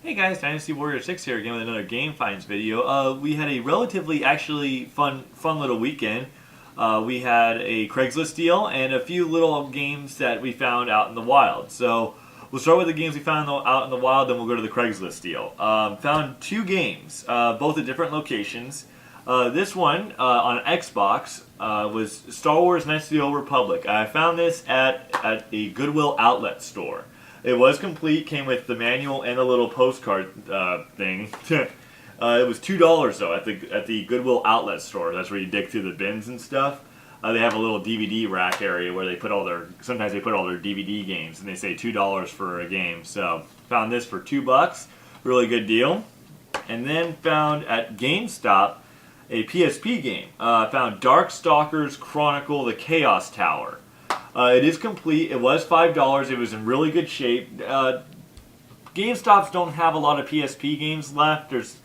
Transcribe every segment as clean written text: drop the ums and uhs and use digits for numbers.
Hey guys, Dynasty Warrior 6 here again with another Game Finds video. We had a relatively actually fun little weekend. We had a Craigslist deal and a few little games that we found out in the wild. So we'll start with the games we found out in the wild, then we'll go to the Craigslist deal. Found two games, both at different locations. This one on Xbox was Star Wars Knights of the Old Republic. I found this at a Goodwill outlet store. It was complete, came with the manual and a little postcard thing. It was $2 though at the Goodwill outlet store. That's where you dig through the bins and stuff. They have a little DVD rack area where they put sometimes they put all their DVD games, and they say $2 for a game. So found this for $2, really good deal. And then found at GameStop a PSP game. Found Darkstalkers Chronicle: The Chaos Tower. It is complete. It was $5. It was in really good shape. GameStops don't have a lot of PSP games left. There's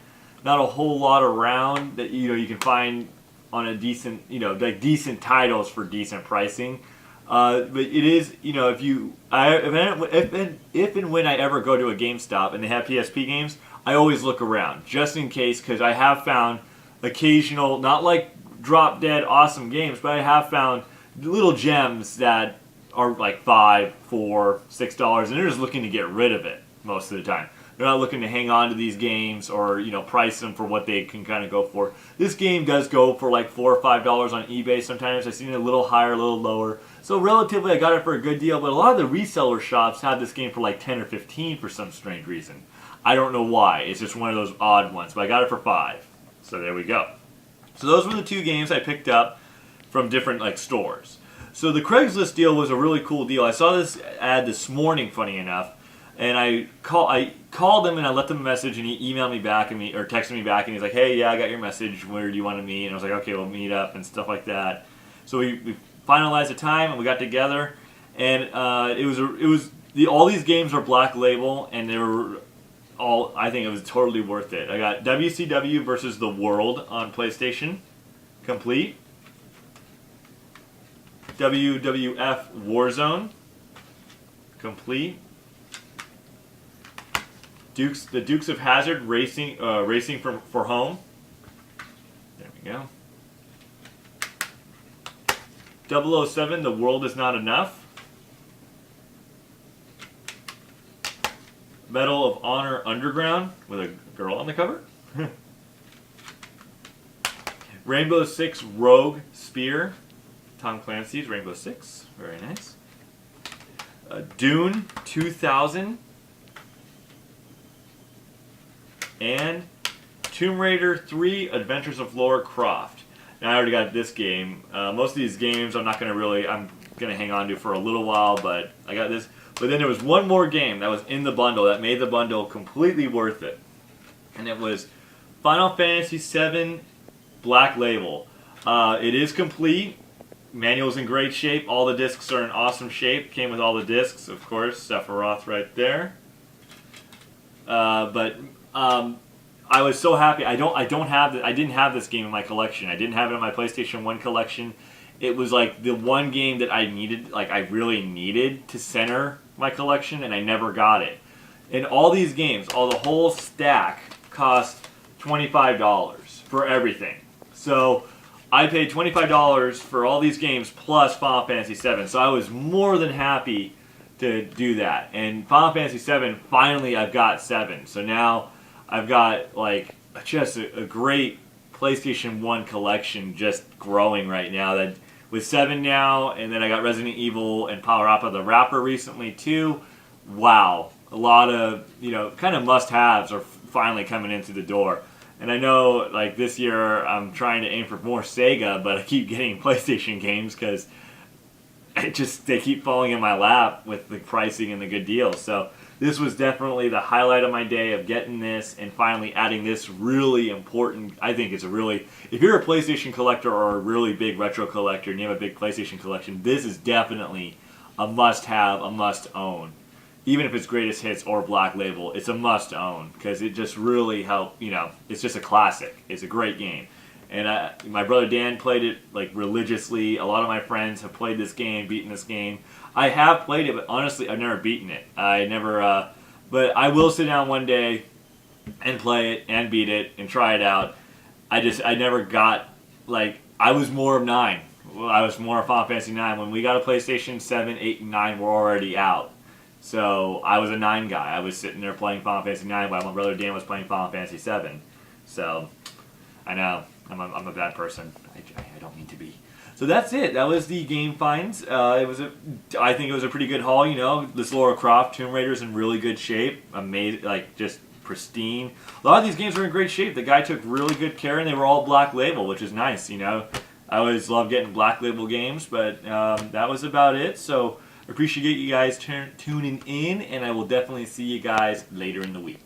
not a whole lot around that you can find on a decent like decent titles for decent pricing. But it is if and when I ever go to a GameStop and they have PSP games, I always look around just in case, because I have found occasional, not like drop dead awesome games, but I have found little gems that are like $5, $4, $6, and they're just looking to get rid of it most of the time. They're not looking to hang on to these games or price them for what they can kind of go for. This game does go for like $4 or $5 on eBay sometimes. I've seen it a little higher, a little lower. So relatively, I got it for a good deal. But a lot of the reseller shops have this game for like 10 or 15 for some strange reason. I don't know why. It's just one of those odd ones. But I got it for $5. So there we go. So those were the two games I picked up from different stores. So the Craigslist deal was a really cool deal. I saw this ad this morning, funny enough, and I called him and I left him a message, and he emailed me back or texted me back, and he's like, "Hey, yeah, I got your message. Where do you want to meet?" And I was like, "Okay, we'll meet up," and stuff like that. So we finalized the time and we got together, and all these games are Black Label, and they were all, I think it was totally worth it. I got WCW versus the World on PlayStation, complete. WWF Warzone, complete. The Dukes of Hazzard racing for home. There we go. 007 The World Is Not Enough. Medal of Honor Underground with a girl on the cover. Rainbow Six Rogue Spear. Tom Clancy's Rainbow Six. Very nice. Dune 2000. And Tomb Raider 3 Adventures of Lara Croft. Now I already got this game. Most of these games I'm going to hang on to for a little while, but I got this. But then there was one more game that was in the bundle that made the bundle completely worth it. And it was Final Fantasy VII Black Label. It is complete. Manual's in great shape. All the discs are in awesome shape. Came with all the discs, of course. Sephiroth right there. I was so happy. I didn't have this game in my collection. I didn't have it in my PlayStation 1 collection. It was like the one game that I needed, like I really needed to center my collection, and I never got it. And all these games, the whole stack cost $25 for everything. So I paid $25 for all these games plus Final Fantasy VII. So I was more than happy to do that. And Final Fantasy VII, finally I've got 7. So now I've got like just a great PlayStation 1 collection just growing right now. That with 7 now, and then I got Resident Evil and Power Up the Rapper recently too. Wow. A lot of, kind of must-haves are finally coming into the door. And I know, like, this year I'm trying to aim for more Sega, but I keep getting PlayStation games because they keep falling in my lap with the pricing and the good deals. So this was definitely the highlight of my day of getting this and finally adding this really important. I think it's if you're a PlayStation collector or a really big retro collector and you have a big PlayStation collection, this is definitely a must-have, a must-own. Even if it's Greatest Hits or Black Label, it's a must-own because it just really helped. It's just a classic. It's a great game. And my brother Dan played it like religiously. A lot of my friends have played this game, beaten this game. I have played it, but honestly, I've never beaten it. I never But I will sit down one day and play it and beat it and try it out. I never got, like, I was more of 9. Well, I was more of Final Fantasy 9. When we got a PlayStation 7, 8, and 9 were already out. So I was a 9 guy. I was sitting there playing Final Fantasy 9 while my brother Dan was playing Final Fantasy 7. So I know I'm a bad person. I don't mean to be. So that's it. That was the game finds. I think it was a pretty good haul. You know, this Lara Croft Tomb Raider's in really good shape. Amazing, like just pristine. A lot of these games are in great shape. The guy took really good care, and they were all Black Label, which is nice. You know, I always love getting Black Label games, but that was about it. So appreciate you guys tuning in, and I will definitely see you guys later in the week.